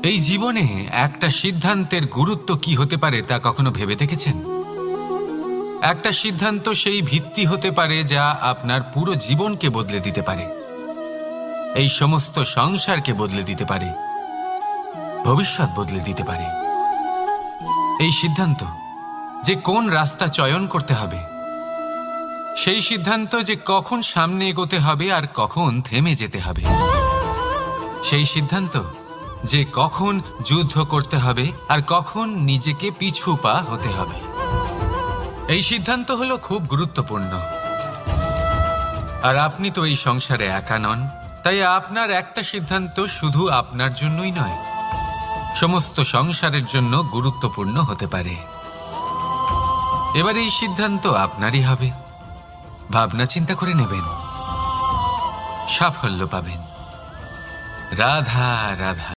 এই জীবনে একটা সিদ্ধান্তের গুরুত্ব কি হতে পারে তা কখনো ভেবে দেখেছেন? একটা সিদ্ধান্ত সেই ভিত্তি হতে পারে যা আপনার পুরো জীবনকে বদলে দিতে পারে, এই সমস্ত সংসারকে বদলে দিতে পারে, ভবিষ্যৎ বদলে দিতে পারে। এই সিদ্ধান্ত যে কোন রাস্তা চয়ন করতে হবে, সেই সিদ্ধান্ত যে কখন সামনে এগোতে হবে আর কখন থেমে যেতে হবে, সেই সিদ্ধান্ত যে কখন যুদ্ধ করতে হবে আর কখন নিজেকে পিছু পা হতে হবে। এই সিদ্ধান্ত হলো খুব গুরুত্বপূর্ণ। আর আপনি তো এই সংসারে একা নন, তাই আপনার একটা সিদ্ধান্ত শুধু আপনার জন্যই নয়, সমস্ত সংসারের জন্য গুরুত্বপূর্ণ হতে পারে। এবার এই সিদ্ধান্ত আপনারই হবে। ভাবনা চিন্তা করে নেবেন, সাফল্য পাবেন। রাধা রাধা।